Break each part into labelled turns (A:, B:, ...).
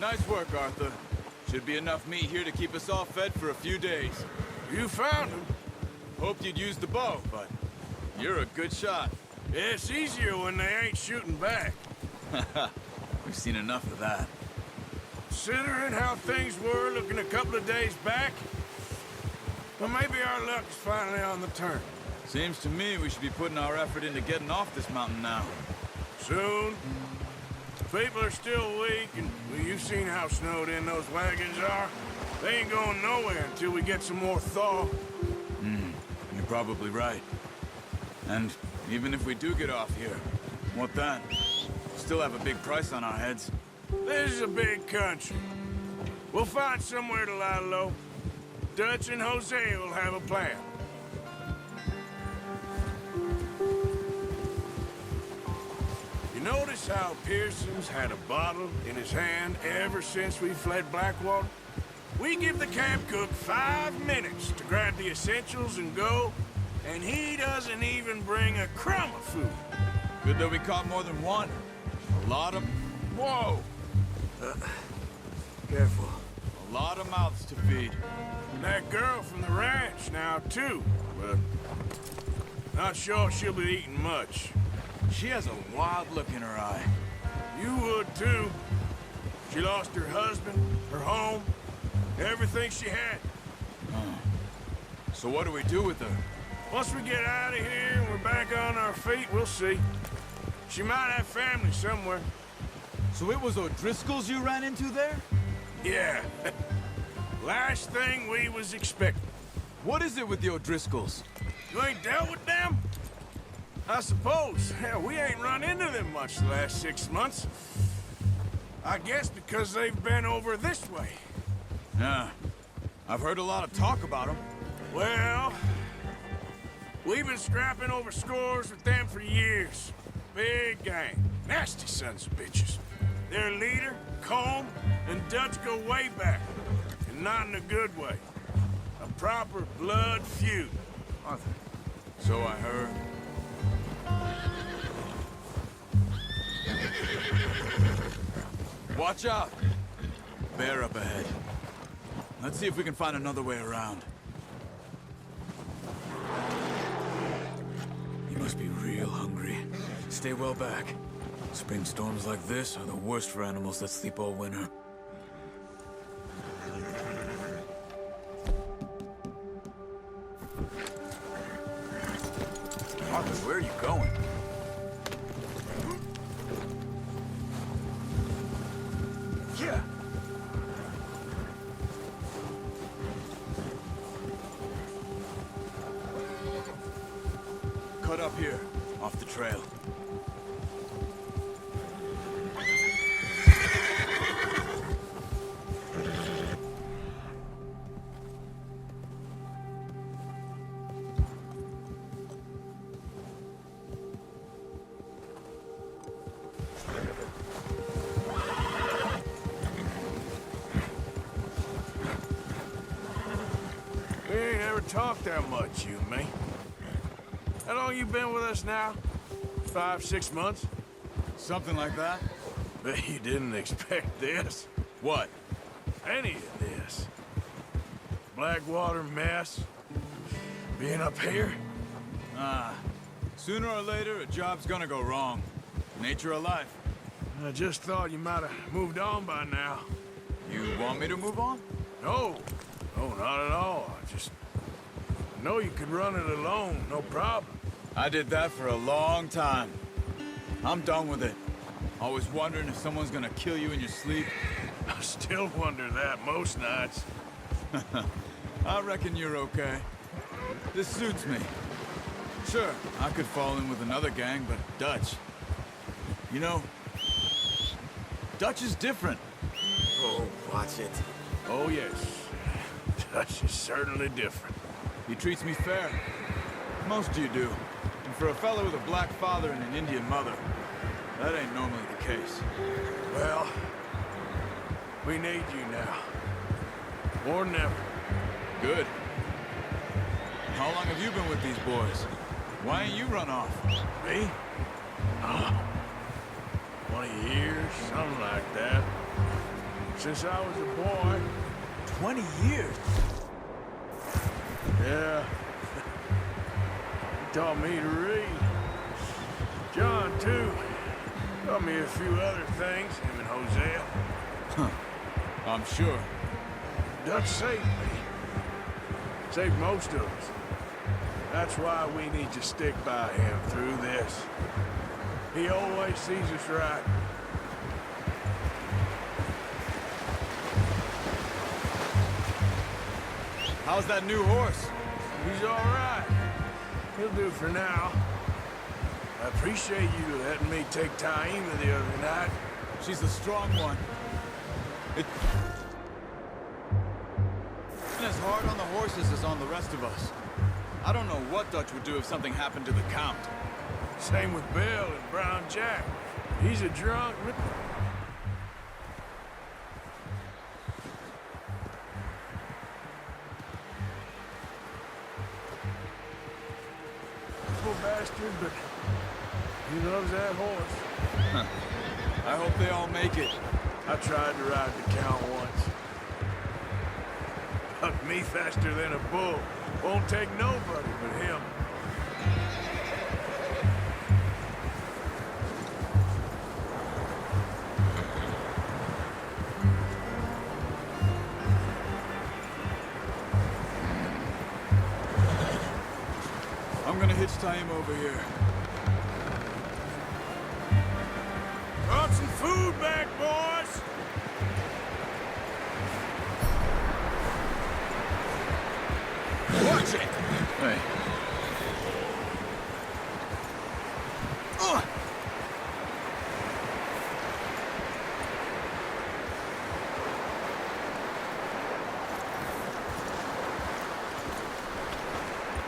A: Nice work, Arthur. Should be enough meat here to keep us all fed for a few days.
B: You found him.
A: Hoped you'd use the bow, but you're a good shot.
B: Yeah, it's easier when they ain't shooting back.
A: We've seen enough of that.
B: Considering how things were looking a couple of days back, well, maybe our luck is finally on the turn.
A: Seems to me we should be putting our effort into getting off this mountain now.
B: Soon. People are still weak, and well, you've seen how snowed in those wagons are. They ain't going nowhere until we get some more thaw.
A: You're probably right. And even if we do get off here, what then? Still have a big price on our heads.
B: This is a big country. We'll find somewhere to lie low. Dutch and Jose will have a plan. You notice how Pearson's had a bottle in his hand ever since we fled Blackwater? We give the camp cook 5 minutes to grab the essentials and go, and he doesn't even bring a crumb of food.
A: Good that we caught more than one. A lot of... Whoa!
B: Careful.
A: A lot of mouths to feed.
B: That girl from the ranch now, too, but not sure she'll be eating much.
A: She has a wild look in her eye.
B: You would, too. She lost her husband, her home, everything she had.
A: So what do we do with her?
B: Once we get out of here and we're back on our feet, we'll see. She might have family somewhere.
A: So it was O'Driscoll's you ran into there?
B: Yeah. Last thing we was expecting.
A: What is it with the O'Driscolls?
B: You ain't dealt with them? I suppose. Hell, we ain't run into them much the last 6 months. I guess because they've been over this way.
A: Yeah. I've heard a lot of talk about them.
B: Well, we've been scrapping over scores with them for years. Big gang. Nasty sons of bitches. Their leader, Combe, and Dutch go way back. And not in a good way. A proper blood feud.
A: Arthur. So I heard. Watch out! Bear up ahead. Let's see if we can find another way around. You must be real hungry. Stay well back. Spring storms like this are the worst for animals that sleep all winter. Arthur, where are you going? Yeah. Cut up here, off the trail.
B: We ain't ever talked that much, you and me. How long you been with us now? 5, 6 months?
A: Something like that?
B: Bet you didn't expect this.
A: What?
B: Any of this. Blackwater mess. Being up here.
A: Sooner or later, a job's gonna go wrong. Nature of life.
B: I just thought you might have moved on by now.
A: You want me to move on?
B: No. No, not at all. I just know you could run it alone, no problem.
A: I did that for a long time. I'm done with it. Always wondering if someone's gonna kill you in your sleep.
B: I still wonder that most nights.
A: I reckon you're okay. This suits me. Sure, I could fall in with another gang, but Dutch... You know, Dutch is different.
B: Oh, watch it. Oh, yes. Dutch is certainly different.
A: He treats me fair. Most of you do. And for a fellow with a black father and an Indian mother, that ain't normally the case.
B: Well, we need you now. More than ever.
A: Good. How long have you been with these boys? Why ain't you run off?
B: Me? 20 years, something like that. since I was a boy.
A: 20 years?
B: Yeah. He taught me to read. John, too. Taught me a few other things, him and Hosea.
A: I'm sure.
B: Dutch saved me. Saved most of us. That's why we need to stick by him through this. He always sees us right.
A: How's that new horse?
B: He's all right. He'll do for now. I appreciate you letting me take Taima the other night.
A: She's the strong one. It's as hard on the horses as on the rest of us. I don't know what Dutch would do if something happened to the Count.
B: Same with Bill and Brown Jack. He's a drunk. Poor bastard, but he loves that horse.
A: I hope they all make it.
B: I tried to ride the Count once. Hucked me faster than a bull. Won't take nobody but him.
A: I'm gonna hitch Taima over here.
B: Brought some food back, boys!
A: Watch it! Hey.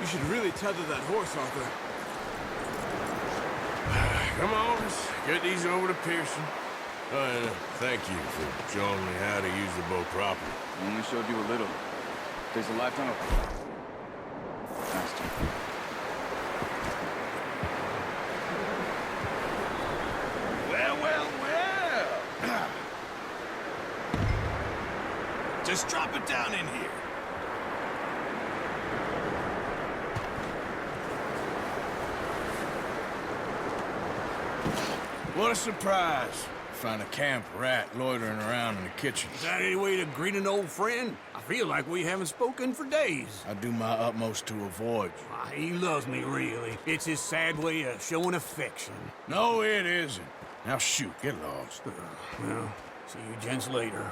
A: You should really tether that horse, Arthur.
B: Come on, let's get these over to Pearson. Thank you for showing me how to use the bow properly.
C: I only showed you a little. Takes a lifetime of... Master.
B: Well. Just drop it down in here. What a surprise. Find a camp rat loitering around in the kitchen.
D: Is that any way to greet an old friend? I feel like we haven't spoken for days.
B: I do my utmost to avoid you.
D: He loves me, really. It's his sad way of showing affection.
B: No, it isn't. Now shoot, get lost.
D: Well, see you gents later.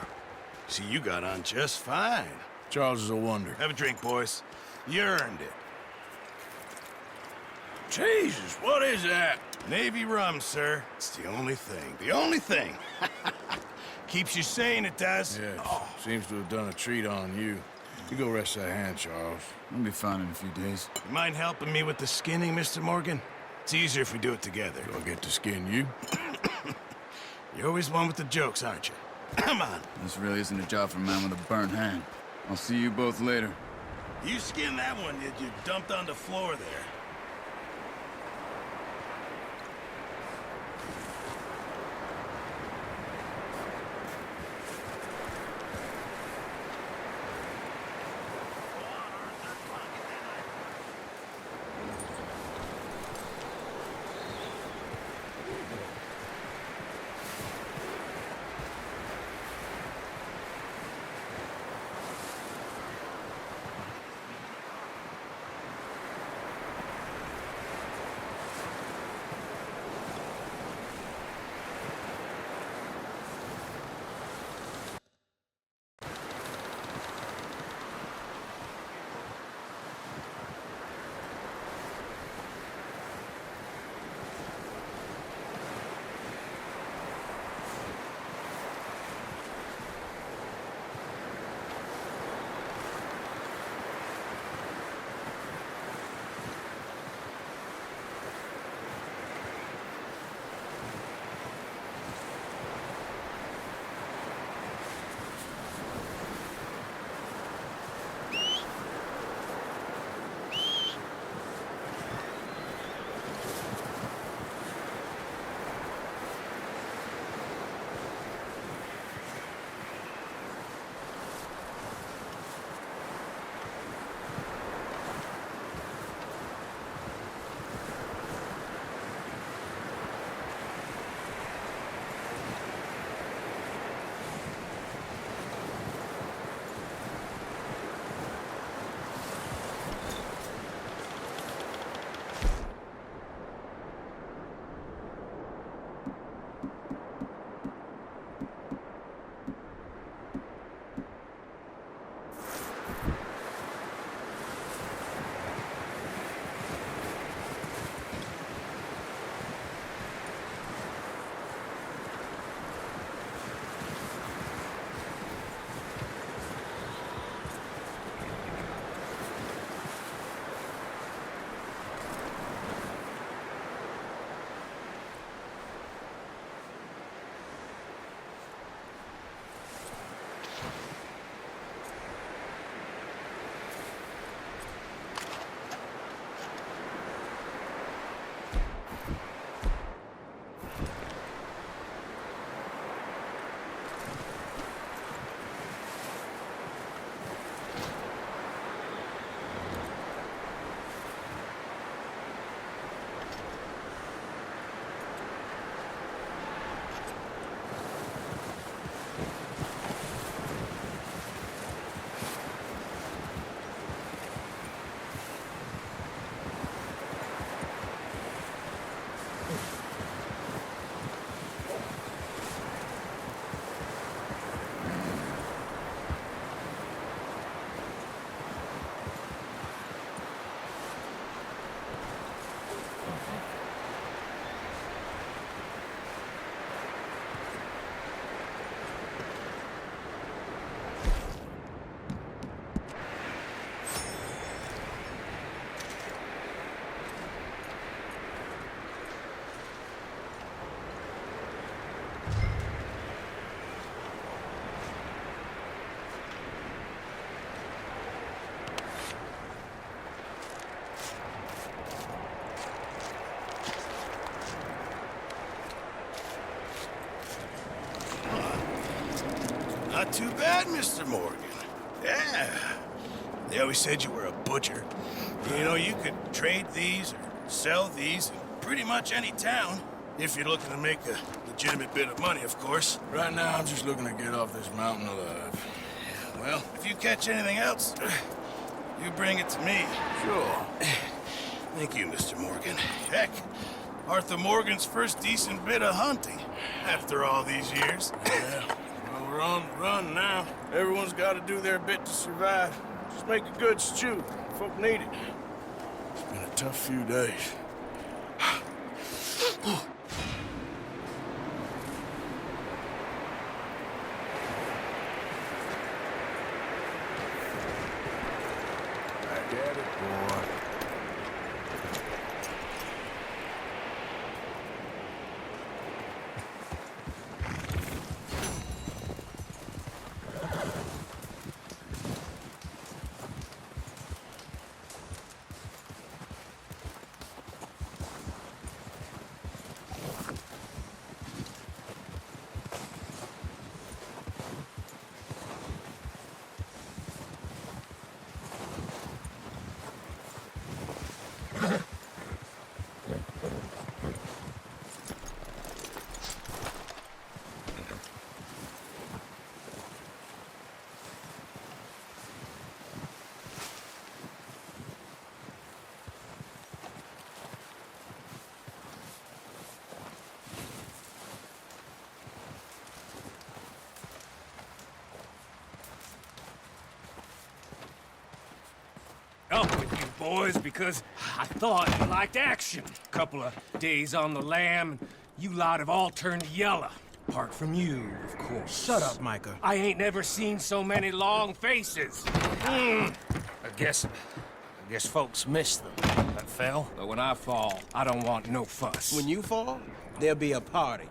B: See, you got on just fine. Charles is a wonder.
E: Have a drink, boys. You earned it.
B: Jesus, what is that?
E: Navy rum, sir. It's the only thing. The only thing. Keeps you sane, it does.
B: Yes, seems to have done a treat on you. You go rest that hand, Charles.
C: I'll be fine in a few days.
E: You mind helping me with the skinning, Mr. Morgan? It's easier if we do it together.
B: Do I get to skin you?
E: You're always one with the jokes, aren't you? Come on.
C: This really isn't a job for a man with a burnt hand. I'll see you both later.
E: You skinned that one that you dumped on the floor there. too bad, Mr. Morgan. Yeah. They always said you were a butcher. You know, you could trade these or sell these in pretty much any town. If you're looking to make a legitimate bit of money, of course.
B: Right now, I'm just looking to get off this mountain alive.
E: Well, if you catch anything else, you bring it to me.
B: Sure.
E: Thank you, Mr. Morgan. Heck, Arthur Morgan's first decent bit of hunting after all these years.
B: Yeah. Well, we're on the run now. Everyone's got to do their bit to survive. Just make a good stew. Folk need it. It's been a tough few days. Back at it, boy.
F: Up with you boys because I thought you liked action. Couple of days on the lam, and you lot have all turned yellow. Apart from you, of course.
D: Shut up, Micah.
F: I ain't never seen so many long faces. I guess folks miss them. That fell. But when I fall, I don't want no fuss.
D: When you fall, there'll be a party.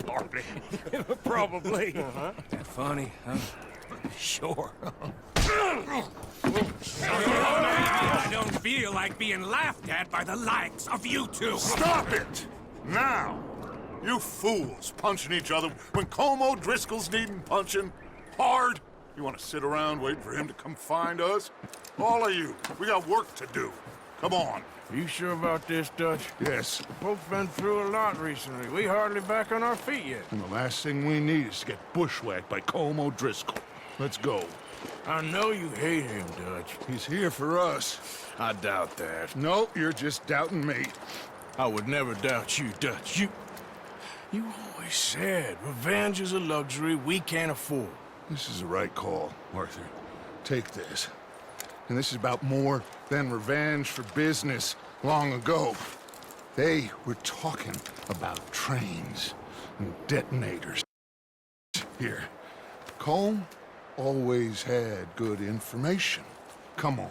F: Party. Probably. That funny, huh? Sure. I don't feel like being laughed at by the likes of you two.
G: Stop it! Now! You fools punching each other when Colm O'Driscoll's needing punching hard. You want to sit around waiting for him to come find us? All of you, we got work to do. Come on.
B: You sure about this, Dutch?
G: Yes.
B: Folks been through a lot recently. We hardly back on our feet yet.
G: And the last thing we need is to get bushwhacked by Colm O'Driscoll. Let's go.
B: I know you hate him, Dutch.
G: He's here for us.
B: I doubt that.
G: No, you're just doubting me.
B: I would never doubt you, Dutch. You always said revenge is a luxury we can't afford.
G: This is the right call, Arthur. Take this. And this is about more than revenge for business long ago. They were talking about trains and detonators. Here, Colm always had good information. Come on.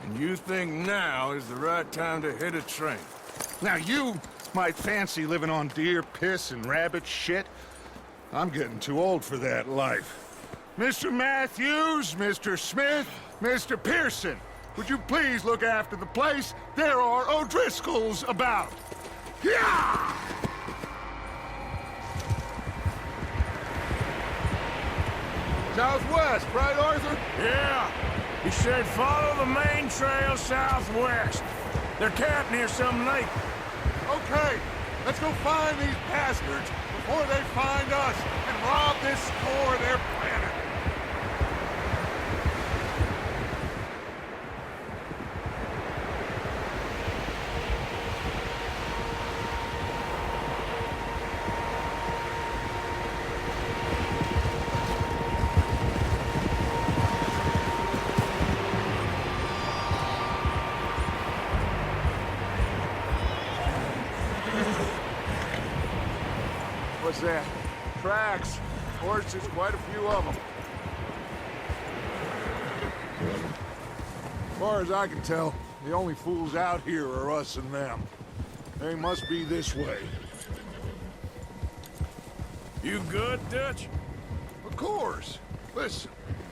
B: And you think now is the right time to hit a train?
G: Now you might fancy living on deer piss and rabbit shit. I'm getting too old for that life. Mr. Matthews, Mr. Smith, Mr. Pearson, would you please look after the place? There are O'Driscolls about. Yeah! Southwest, right, Arthur?
B: Yeah. He said follow the main trail southwest. They're camped near some lake.
G: Okay, let's go find these bastards before they find us and rob this store of their planet.
B: What's that? Tracks. Horses, quite a few of them.
G: As far as I can tell, the only fools out here are us and them. They must be this way.
B: You good, Dutch?
G: Of course. Listen,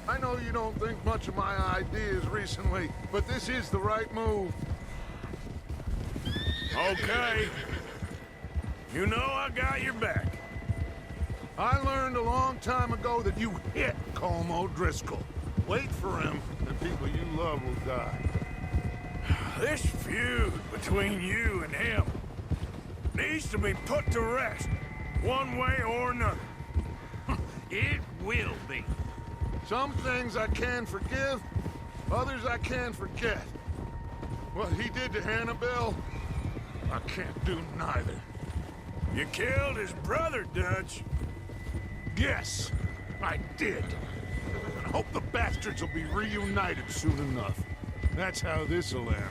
G: I know you don't think much of my ideas recently, but this is the right move.
B: Okay. You know I got your back.
G: I learned a long time ago that you hit Colm O'Driscoll. Wait for him, and people you love will die.
B: This feud between you and him needs to be put to rest, one way or another.
D: It will be.
G: Some things I can forgive, others I can forget. What he did to Annabelle, I can't do neither.
B: You killed his brother, Dutch.
G: Yes, I did. And I hope the bastards will be reunited soon enough. That's how this'll end.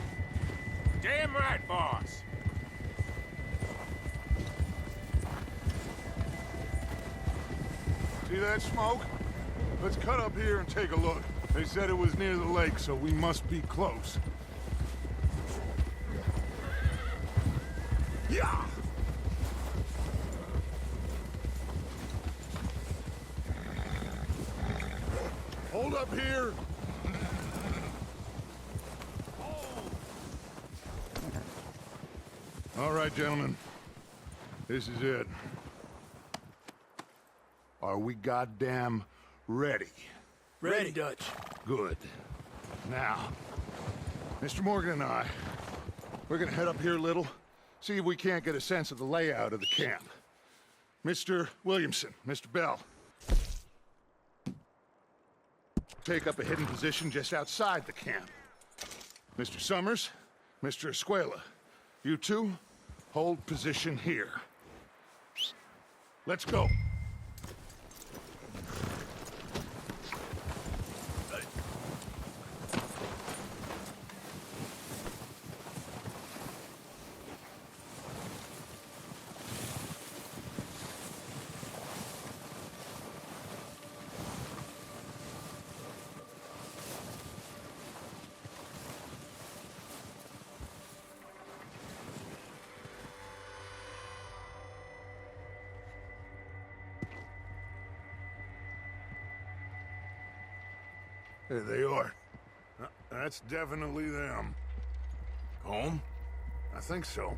F: Damn right, boss.
G: See that smoke? Let's cut up here and take a look. They said it was near the lake, so we must be close. Yeah! Hold up here! All right, gentlemen. This is it. Are we goddamn ready?
B: Ready, Dutch.
G: Good. Now, Mr. Morgan and I, we're gonna head up here a little, see if we can't get a sense of the layout of the camp. Mr. Williamson, Mr. Bell, take up a hidden position just outside the camp. Mr. Summers, Mr. Escuela, you two, hold position here. Let's go. There they are. That's definitely them.
B: Home?
G: I think so.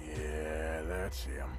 B: Yeah, that's him.